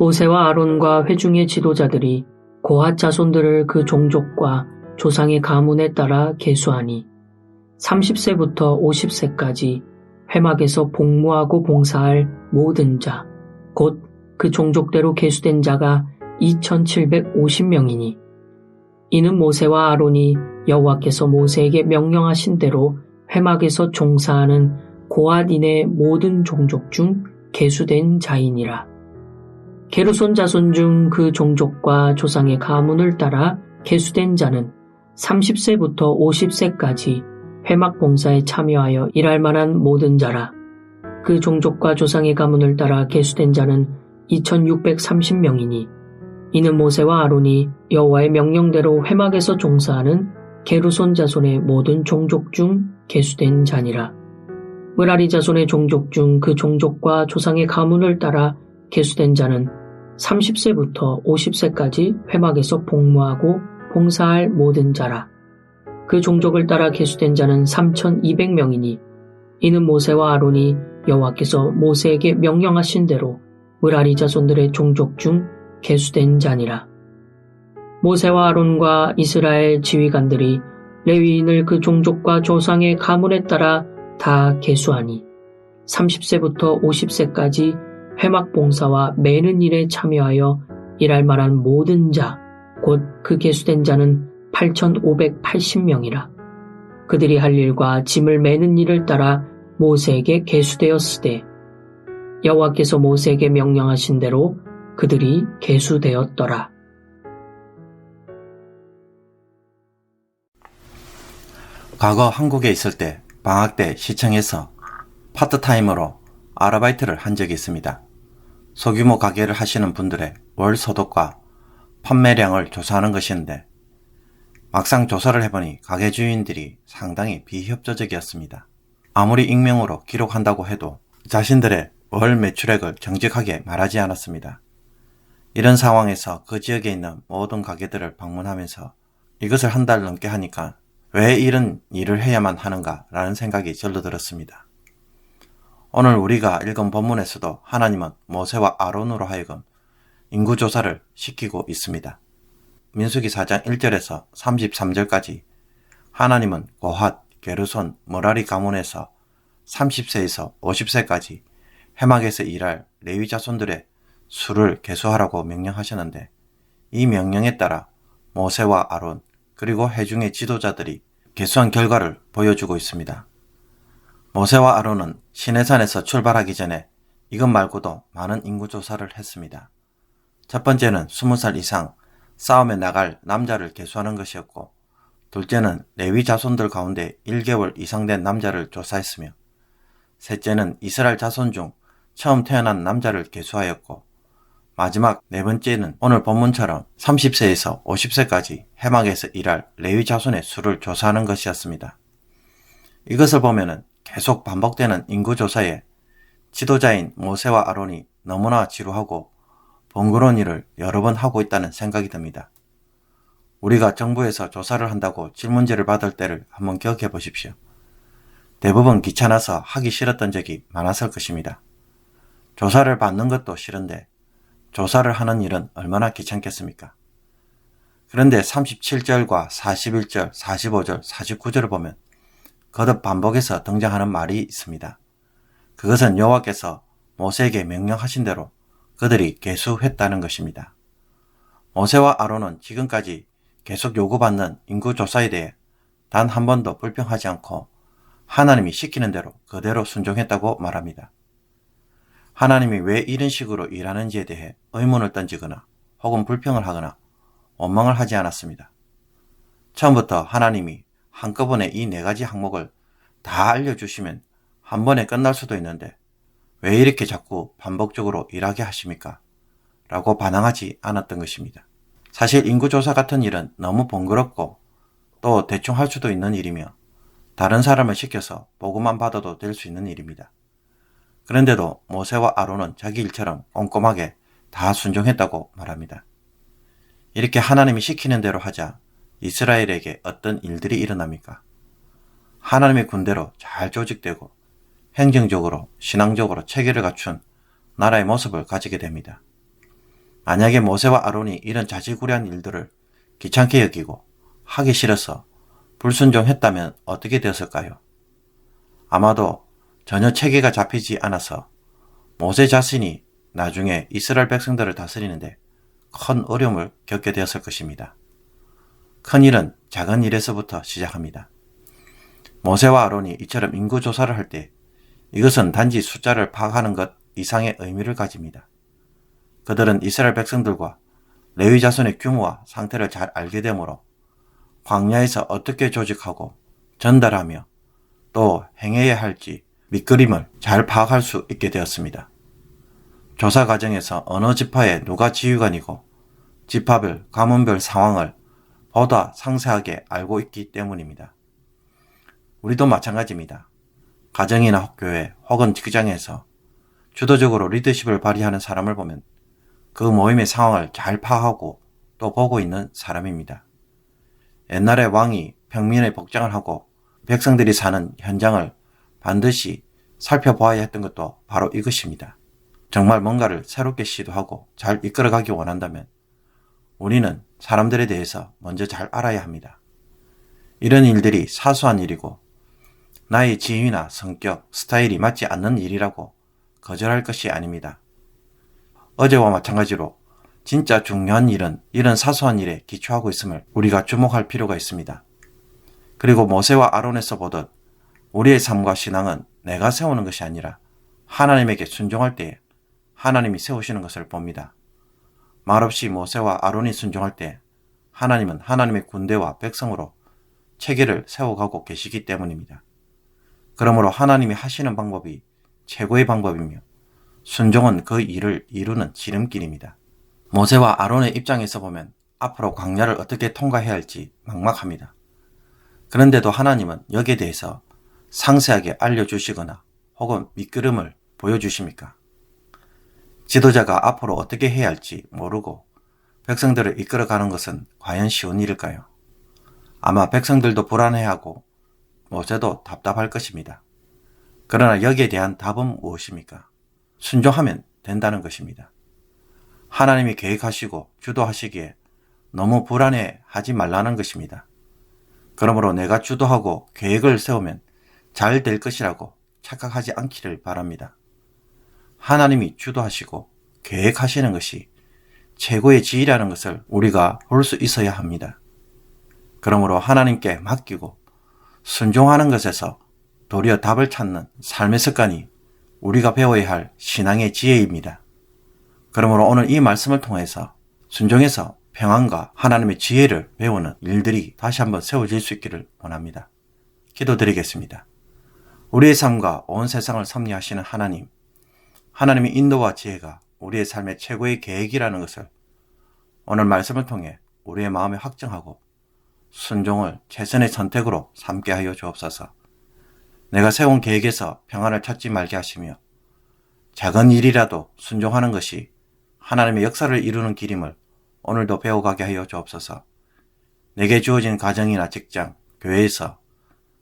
모세와 아론과 회중의 지도자들이 고핫 자손들을 그 종족과 조상의 가문에 따라 계수하니 30세부터 50세까지 회막에서 복무하고 봉사할 모든 자, 곧 그 종족대로 계수된 자가 2750명이니 이는 모세와 아론이 여호와께서 모세에게 명령하신 대로 회막에서 종사하는 고핫인의 모든 종족 중 계수된 자이니라. 게르손 자손 중 그 종족과 조상의 가문을 따라 계수된 자는 30세부터 50세까지 회막 봉사에 참여하여 일할 만한 모든 자라. 그 종족과 조상의 가문을 따라 계수된 자는 2630명이니 이는 모세와 아론이 여호와의 명령대로 회막에서 종사하는 게르손 자손의 모든 종족 중 계수된 자니라. 므라리 자손의 종족 중 그 종족과 조상의 가문을 따라 계수된 자는 30세부터 50세까지 회막에서 복무하고 봉사할 모든 자라. 그 종족을 따라 계수된 자는 3200명이니 이는 모세와 아론이 여호와께서 모세에게 명령하신 대로 므라리 자손들의 종족 중 계수된 자니라. 모세와 아론과 이스라엘 지휘관들이 레위인을 그 종족과 조상의 가문에 따라 다 계수하니 30세부터 50세까지 회막 봉사와 매는 일에 참여하여 일할 만한 모든 자, 곧 그 계수된 자는 8580명이라. 그들이 할 일과 짐을 매는 일을 따라 모세에게 계수되었으되 여호와께서 모세에게 명령하신 대로 그들이 계수되었더라. 과거 한국에 있을 때 방학 때 시청에서 파트타임으로 아르바이트를 한 적이 있습니다. 소규모 가게를 하시는 분들의 월 소득과 판매량을 조사하는 것이었는데 막상 조사를 해보니 가게 주인들이 상당히 비협조적이었습니다. 아무리 익명으로 기록한다고 해도 자신들의 월 매출액을 정직하게 말하지 않았습니다. 이런 상황에서 그 지역에 있는 모든 가게들을 방문하면서 이것을 한 달 넘게 하니까 왜 이런 일을 해야만 하는가 라는 생각이 절로 들었습니다. 오늘 우리가 읽은 본문에서도 하나님은 모세와 아론으로 하여금 인구조사를 시키고 있습니다. 민수기 4장 1절에서 33절까지 하나님은 고핫, 게르손, 므라리 가문에서 30세에서 50세까지 회막에서 일할 레위 자손들의 수를 계수하라고 명령하셨는데 이 명령에 따라 모세와 아론 그리고 회중의 지도자들이 계수한 결과를 보여주고 있습니다. 모세와 아론은 시내산에서 출발하기 전에 이것 말고도 많은 인구조사를 했습니다. 첫 번째는 20살 이상 싸움에 나갈 남자를 계수하는 것이었고 둘째는 레위 자손들 가운데 1개월 이상 된 남자를 조사했으며 셋째는 이스라엘 자손 중 처음 태어난 남자를 계수하였고 마지막 네 번째는 오늘 본문처럼 30세에서 50세까지 회막에서 일할 레위 자손의 수를 조사하는 것이었습니다. 이것을 보면은 계속 반복되는 인구조사에 지도자인 모세와 아론이 너무나 지루하고 번거로운 일을 여러 번 하고 있다는 생각이 듭니다. 우리가 정부에서 조사를 한다고 질문지를 받을 때를 한번 기억해 보십시오. 대부분 귀찮아서 하기 싫었던 적이 많았을 것입니다. 조사를 받는 것도 싫은데 조사를 하는 일은 얼마나 귀찮겠습니까? 그런데 37절과 41절, 45절, 49절을 보면 거듭 반복해서 등장하는 말이 있습니다. 그것은 여호와께서 모세에게 명령하신 대로 그들이 계수했다는 것입니다. 모세와 아론은 지금까지 계속 요구받는 인구조사에 대해 단 한 번도 불평하지 않고 하나님이 시키는 대로 그대로 순종했다고 말합니다. 하나님이 왜 이런 식으로 일하는지에 대해 의문을 던지거나 혹은 불평을 하거나 원망을 하지 않았습니다. 처음부터 하나님이 한꺼번에 이 네 가지 항목을 다 알려주시면 한 번에 끝날 수도 있는데 왜 이렇게 자꾸 반복적으로 일하게 하십니까? 라고 반항하지 않았던 것입니다. 사실 인구조사 같은 일은 너무 번거롭고 또 대충 할 수도 있는 일이며 다른 사람을 시켜서 보고만 받아도 될 수 있는 일입니다. 그런데도 모세와 아론은 자기 일처럼 꼼꼼하게 다 순종했다고 말합니다. 이렇게 하나님이 시키는 대로 하자 이스라엘에게 어떤 일들이 일어납니까? 하나님의 군대로 잘 조직되고 행정적으로 신앙적으로 체계를 갖춘 나라의 모습을 가지게 됩니다. 만약에 모세와 아론이 이런 자지구레한 일들을 귀찮게 여기고 하기 싫어서 불순종했다면 어떻게 되었을까요? 아마도 전혀 체계가 잡히지 않아서 모세 자신이 나중에 이스라엘 백성들을 다스리는데 큰 어려움을 겪게 되었을 것입니다. 큰 일은 작은 일에서부터 시작합니다. 모세와 아론이 이처럼 인구조사를 할 때 이것은 단지 숫자를 파악하는 것 이상의 의미를 가집니다. 그들은 이스라엘 백성들과 레위 자손의 규모와 상태를 잘 알게 되므로 광야에서 어떻게 조직하고 전달하며 또 행해야 할지 밑그림을 잘 파악할 수 있게 되었습니다. 조사 과정에서 어느 지파에 누가 지휘관이고 지파별, 가문별 상황을 보다 상세하게 알고 있기 때문입니다. 우리도 마찬가지입니다. 가정이나 학교에 혹은 직장에서 주도적으로 리더십을 발휘하는 사람을 보면 그 모임의 상황을 잘 파악하고 또 보고 있는 사람입니다. 옛날에 왕이 평민의 복장을 하고 백성들이 사는 현장을 반드시 살펴보아야 했던 것도 바로 이것입니다. 정말 뭔가를 새롭게 시도하고 잘 이끌어가기 원한다면 우리는 사람들에 대해서 먼저 잘 알아야 합니다. 이런 일들이 사소한 일이고 나의 지위나 성격, 스타일이 맞지 않는 일이라고 거절할 것이 아닙니다. 어제와 마찬가지로 진짜 중요한 일은 이런 사소한 일에 기초하고 있음을 우리가 주목할 필요가 있습니다. 그리고 모세와 아론에서 보듯 우리의 삶과 신앙은 내가 세우는 것이 아니라 하나님에게 순종할 때에 하나님이 세우시는 것을 봅니다. 말없이 모세와 아론이 순종할 때 하나님은 하나님의 군대와 백성으로 체계를 세워가고 계시기 때문입니다. 그러므로 하나님이 하시는 방법이 최고의 방법이며 순종은 그 일을 이루는 지름길입니다. 모세와 아론의 입장에서 보면 앞으로 광야를 어떻게 통과해야 할지 막막합니다. 그런데도 하나님은 여기에 대해서 상세하게 알려주시거나 혹은 밑그림을 보여주십니까? 지도자가 앞으로 어떻게 해야 할지 모르고 백성들을 이끌어가는 것은 과연 쉬운 일일까요? 아마 백성들도 불안해하고 모세도 답답할 것입니다. 그러나 여기에 대한 답은 무엇입니까? 순종하면 된다는 것입니다. 하나님이 계획하시고 주도하시기에 너무 불안해하지 말라는 것입니다. 그러므로 내가 주도하고 계획을 세우면 잘 될 것이라고 착각하지 않기를 바랍니다. 하나님이 주도하시고 계획하시는 것이 최고의 지혜라는 것을 우리가 볼 수 있어야 합니다. 그러므로 하나님께 맡기고 순종하는 것에서 도리어 답을 찾는 삶의 습관이 우리가 배워야 할 신앙의 지혜입니다. 그러므로 오늘 이 말씀을 통해서 순종해서 평안과 하나님의 지혜를 배우는 일들이 다시 한번 세워질 수 있기를 원합니다. 기도드리겠습니다. 우리의 삶과 온 세상을 섭리하시는 하나님, 하나님의 인도와 지혜가 우리의 삶의 최고의 계획이라는 것을 오늘 말씀을 통해 우리의 마음에 확증하고 순종을 최선의 선택으로 삼게 하여 주옵소서. 내가 세운 계획에서 평안을 찾지 말게 하시며 작은 일이라도 순종하는 것이 하나님의 역사를 이루는 길임을 오늘도 배워가게 하여 주옵소서. 내게 주어진 가정이나 직장, 교회에서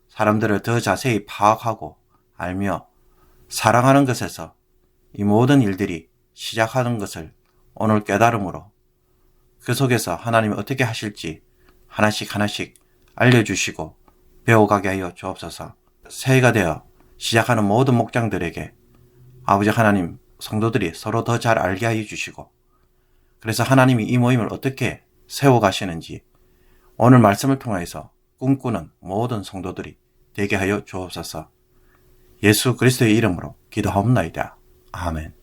사람들을 더 자세히 파악하고 알며 사랑하는 것에서 이 모든 일들이 시작하는 것을 오늘 깨달음으로 그 속에서 하나님이 어떻게 하실지 하나씩 알려주시고 배워가게 하여 주옵소서. 새해가 되어 시작하는 모든 목장들에게 아버지 하나님, 성도들이 서로 더 잘 알게 하여 주시고 그래서 하나님이 이 모임을 어떻게 세워가시는지 오늘 말씀을 통해서 꿈꾸는 모든 성도들이 되게 하여 주옵소서. 예수 그리스도의 이름으로 기도하옵나이다. 아멘.